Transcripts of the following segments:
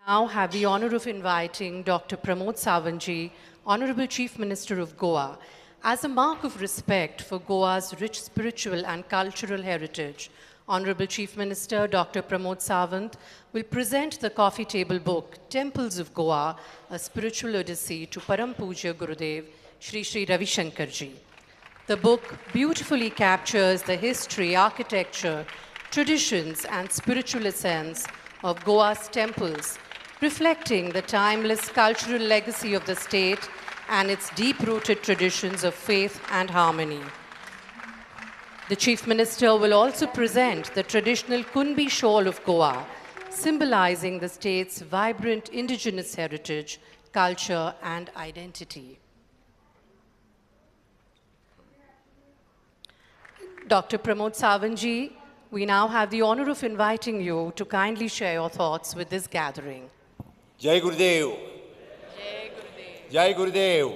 Now have the honor of inviting Dr. Pramod Sawantji, Honorable Chief Minister of Goa, as a mark of respect for Goa's rich spiritual and cultural heritage. Honorable Chief Minister Dr. Pramod Sawant will present the coffee table book, Temples of Goa, a spiritual odyssey to Param Pujya Gurudev, Shri Shri Ravi Shankar Ji. The book beautifully captures the history, architecture, traditions, and spiritual essence of Goa's temples, reflecting the timeless cultural legacy of the state and its deep-rooted traditions of faith and harmony. The Chief Minister will also present the traditional Kunbi shawl of Goa, symbolizing the state's vibrant indigenous heritage, culture, and identity. Dr. Pramod Sawantji, we now have the honor of inviting you to kindly share your thoughts with this gathering. Jai Gurudev. Jai Gurudev. Jai Gurudev.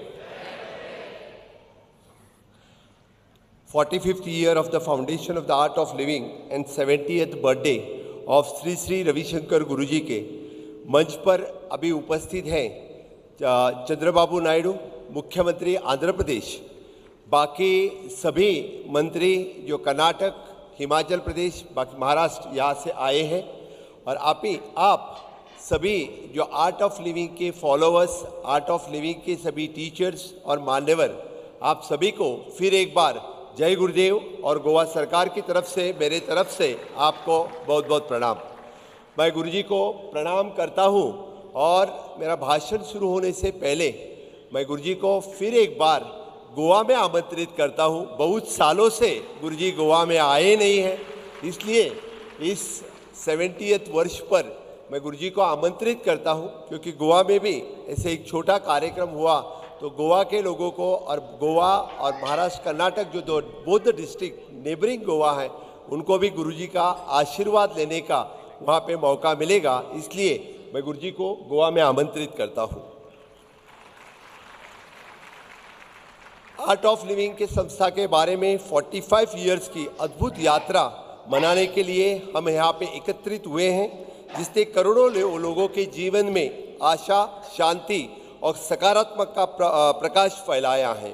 45th year of the foundation of the art of living and 70th birthday of Shri Shri Ravishankar गुरुजी के मंच पर अभी उपस्थित हैं चंद्रबाबू नायडू, मुख्यमंत्री आंध्र प्रदेश, बाकी सभी मंत्री जो कर्नाटक, हिमाचल प्रदेश, बाकी महाराष्ट्र यहाँ से आए हैं, और आप सभी जो आर्ट ऑफ लिविंग के फॉलोअर्स, आर्ट ऑफ लिविंग के सभी टीचर्स और मान्यवर, आप सभी को फिर एक बार जय गुरुदेव और गोवा सरकार की तरफ से, मेरे तरफ से आपको बहुत बहुत प्रणाम। मैं गुरुजी को प्रणाम करता हूँ और मेरा भाषण शुरू होने से पहले मैं गुरुजी को फिर एक बार गोवा में आमंत्रित करता हूँ। बहुत सालों से गुरुजी गोवा में आए नहीं हैं, इसलिए इस 70th वर्ष पर मैं गुरुजी को आमंत्रित करता हूँ, क्योंकि गोवा में भी ऐसे एक छोटा कार्यक्रम हुआ तो गोवा के लोगों को और गोवा और महाराष्ट्र, कर्नाटक जो दो बोथ डिस्ट्रिक्ट नेबरिंग गोवा है, उनको भी गुरुजी का आशीर्वाद लेने का वहाँ पे मौका मिलेगा, इसलिए मैं गुरुजी को गोवा में आमंत्रित करता हूँ। आर्ट ऑफ लिविंग के संस्था के बारे में 45 इयर्स की अद्भुत यात्रा मनाने के लिए हम यहाँ पे एकत्रित हुए हैं, जिससे करोड़ों लोगों के जीवन में आशा, शांति और सकारात्मक का प्रकाश फैलाया है।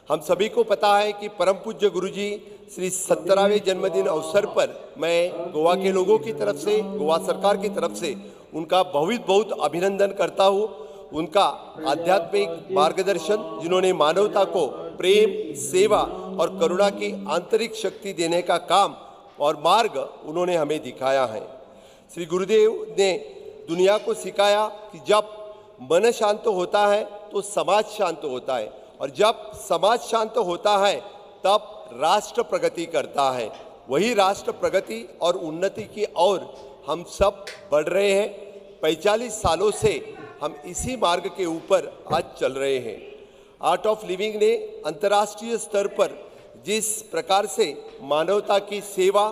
हम सभी को पता है कि परम पूज्य गुरुजी श्री 17वें जन्मदिन अवसर पर मैं गोवा के लोगों की तरफ से, गोवा सरकार की तरफ से उनका बहुत अभिनंदन करता हूँ। उनका आध्यात्मिक मार्गदर्शन, जिन्होंने मानवता को प्रेम, सेवा और करुणा की आंतरिक शक्ति देने का काम और मार्ग उन्होंने हमें दिखाया है। श्री गुरुदेव ने दुनिया को सिखाया कि जब मन शांत होता है तो समाज शांत होता है, और जब समाज शांत होता है तब राष्ट्र प्रगति करता है। वही राष्ट्र प्रगति और उन्नति की ओर हम सब बढ़ रहे हैं। 45 सालों से हम इसी मार्ग के ऊपर आज चल रहे हैं। आर्ट ऑफ लिविंग ने अंतर्राष्ट्रीय स्तर पर जिस प्रकार से मानवता की सेवा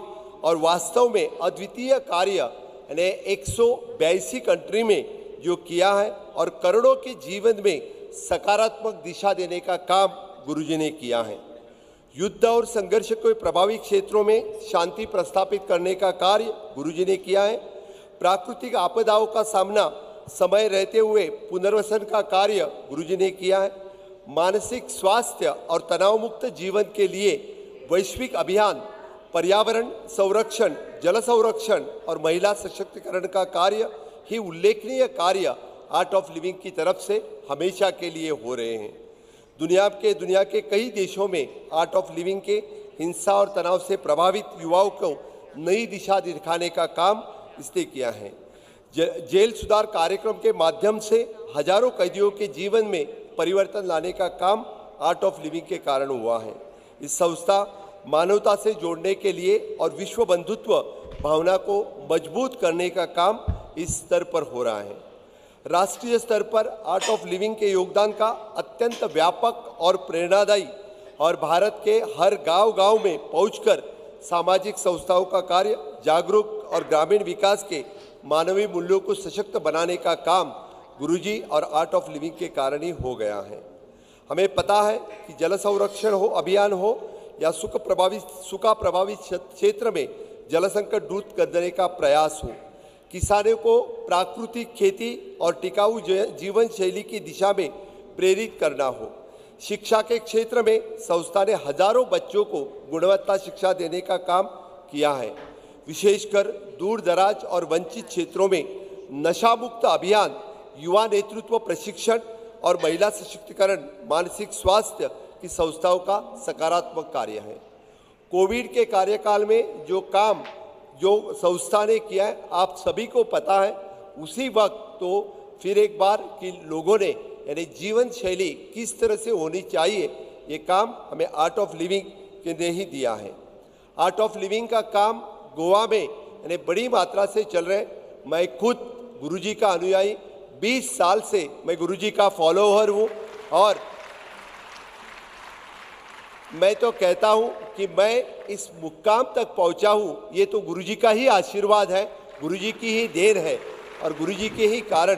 और वास्तव में अद्वितीय कार्य ने 182 कंट्री में जो किया है और करोड़ों के जीवन में सकारात्मक दिशा देने का काम गुरुजी ने किया है। युद्ध और संघर्ष के प्रभावी क्षेत्रों में शांति प्रस्थापित करने का कार्य गुरुजी ने किया है। प्राकृतिक आपदाओं का सामना समय रहते हुए पुनर्वसन का कार्य गुरुजी ने किया है। मानसिक स्वास्थ्य और तनाव मुक्त जीवन के लिए वैश्विक अभियान, पर्यावरण संरक्षण, जल संरक्षण और महिला सशक्तिकरण का कार्य ही उल्लेखनीय कार्य आर्ट ऑफ लिविंग की तरफ से हमेशा के लिए हो रहे हैं। दुनिया के कई देशों में आर्ट ऑफ लिविंग के हिंसा और तनाव से प्रभावित युवाओं को नई दिशा दिखाने का काम इसने किया है। जेल सुधार कार्यक्रम के माध्यम से हजारों कैदियों के जीवन में परिवर्तन लाने का काम आर्ट ऑफ लिविंग के कारण हुआ है। इस संस्था मानवता से जोड़ने के लिए और विश्व बंधुत्व भावना को मजबूत करने का काम इस स्तर पर हो रहा है। राष्ट्रीय स्तर पर आर्ट ऑफ लिविंग के योगदान का अत्यंत व्यापक और प्रेरणादायी, और भारत के हर गांव में पहुंचकर सामाजिक संस्थाओं का कार्य, जागरूक और ग्रामीण विकास के मानवीय मूल्यों को सशक्त बनाने का काम गुरुजी और आर्ट ऑफ लिविंग के कारण ही हो गया है। हमें पता है कि जल संरक्षण हो अभियान हो या सूखा प्रभावित क्षेत्र में जल संकट दूर करने का प्रयास हो, किसानों को प्राकृतिक खेती और टिकाऊ जीवन शैली की दिशा में प्रेरित करना हो। शिक्षा के क्षेत्र में संस्था ने हजारों बच्चों को गुणवत्ता शिक्षा देने का काम किया है। विशेषकर दूर दराज और वंचित क्षेत्रों में नशा मुक्त अभियान, युवा नेतृत्व प्रशिक्षण और महिला सशक्तिकरण, मानसिक स्वास्थ्य की संस्थाओं का सकारात्मक कार्य है। कोविड के कार्यकाल में जो संस्था ने किया है, आप सभी को पता है। उसी वक्त तो फिर एक बार कि लोगों ने यानी जीवन शैली किस तरह से होनी चाहिए, ये काम हमें आर्ट ऑफ लिविंग ने ही दिया है। आर्ट ऑफ लिविंग का काम गोवा में यानी बड़ी मात्रा से चल रहे हैं। मैं खुद गुरुजी का अनुयायी, 20 साल से मैं गुरुजी का फॉलोअर हूँ और मैं तो कहता हूँ कि मैं इस मुकाम तक पहुँचा हूँ, ये तो गुरुजी का ही आशीर्वाद है, गुरुजी की ही देन है और गुरुजी के ही कारण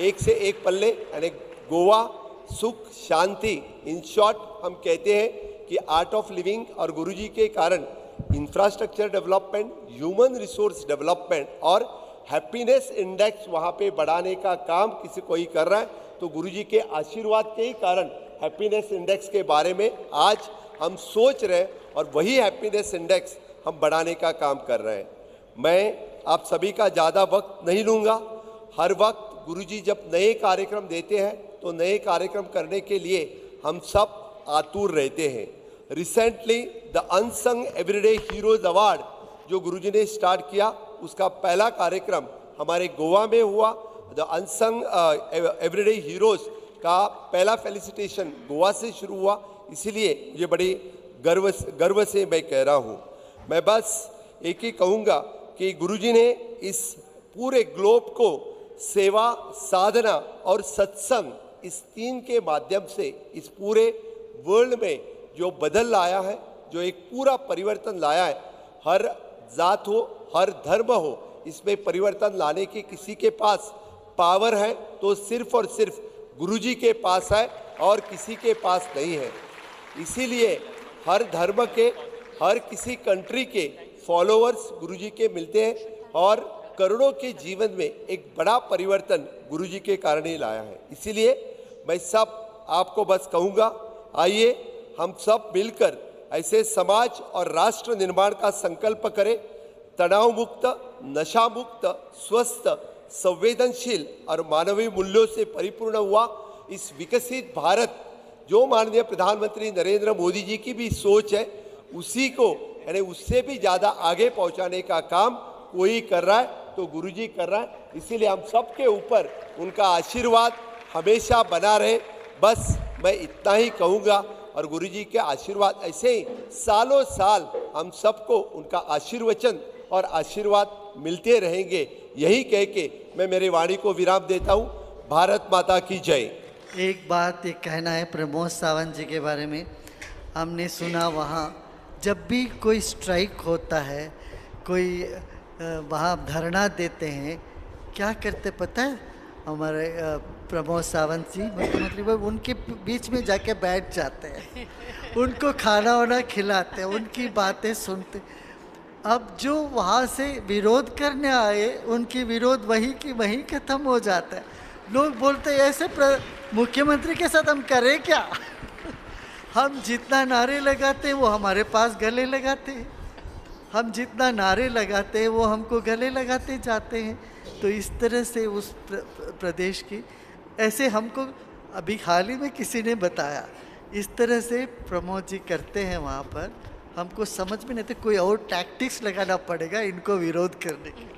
एक से एक पल्ले यानी गोवा सुख शांति। इन शॉर्ट हम कहते हैं कि आर्ट ऑफ लिविंग और गुरुजी के कारण infrastructure development, human resource development और हैप्पीनेस इंडेक्स वहाँ पे बढ़ाने का काम किसी कोई कर रहा है। तो गुरुजी के आशीर्वाद के ही कारण हैप्पीनेस इंडेक्स के बारे में आज हम सोच रहे हैं और वही हैप्पीनेस इंडेक्स हम बढ़ाने का काम कर रहे हैं। मैं आप सभी का ज़्यादा वक्त नहीं लूँगा। हर वक्त गुरुजी जब नए कार्यक्रम देते हैं तो नए कार्यक्रम करने के लिए हम सब आतुर रहते हैं। Recently the unsung everyday heroes award जो गुरुजी ने स्टार्ट किया, उसका पहला कार्यक्रम हमारे गोवा में हुआ। द अनसंग एवरीडे हीरोज का पहला फेलिसिटेशन गोवा से शुरू हुआ, इसीलिए ये बड़ी गर्व से मैं कह रहा हूँ। मैं बस एक ही कहूँगा कि गुरुजी ने इस पूरे ग्लोब को सेवा, साधना और सत्संग, इस तीन के माध्यम से इस पूरे वर्ल्ड में जो बदल लाया है, जो एक पूरा परिवर्तन लाया है। हर जात हो, हर धर्म हो, इसमें परिवर्तन लाने की किसी के पास पावर है तो सिर्फ और सिर्फ गुरुजी के पास है और किसी के पास नहीं है। इसीलिए हर धर्म के, हर किसी कंट्री के फॉलोअर्स गुरुजी के मिलते हैं और करोड़ों के जीवन में एक बड़ा परिवर्तन गुरुजी के कारण ही लाया है। इसीलिए मैं सब आपको बस कहूँगा, आइए हम सब मिलकर ऐसे समाज और राष्ट्र निर्माण का संकल्प करें। तनाव मुक्त, नशा मुक्त, स्वस्थ, संवेदनशील और मानवीय मूल्यों से परिपूर्ण हुआ इस विकसित भारत जो माननीय प्रधानमंत्री नरेंद्र मोदी जी की भी सोच है, उसी को यानी उससे भी ज़्यादा आगे पहुंचाने का काम कोई कर रहा है तो गुरुजी कर रहा है। इसीलिए हम सबके ऊपर उनका आशीर्वाद हमेशा बना रहे। बस मैं इतना ही कहूँगा और गुरुजी के आशीर्वाद ऐसे ही सालों साल हम सबको उनका आशीर्वचन और आशीर्वाद मिलते रहेंगे। यही कह के मैं मेरी वाणी को विराम देता हूँ। भारत माता की जय। एक बात ये कहना है प्रमोद सावंत जी के बारे में। हमने सुना वहाँ जब भी कोई स्ट्राइक होता है, कोई वहाँ धरना देते हैं, क्या करते पता है? हमारे प्रमोद सावंत जी मुख्यमंत्री उनके बीच में जाके बैठ जाते हैं, उनको खाना वाना खिलाते हैं, उनकी बातें सुनते। अब जो वहाँ से विरोध करने आए, उनकी विरोध वहीं की वहीं खत्म हो जाता है। लोग बोलते हैं ऐसे मुख्यमंत्री के साथ हम करें क्या? हम जितना नारे लगाते हैं वो हमारे पास गले लगाते हैं, हम जितना नारे लगाते हैं वो हमको गले लगाते जाते हैं। तो इस तरह से उस प्रदेश की ऐसे हमको अभी हाल ही में किसी ने बताया, इस तरह से प्रमोद जी करते हैं वहाँ पर। हमको समझ में नहीं, तो कोई और टैक्टिक्स लगाना पड़ेगा इनको विरोध करने के।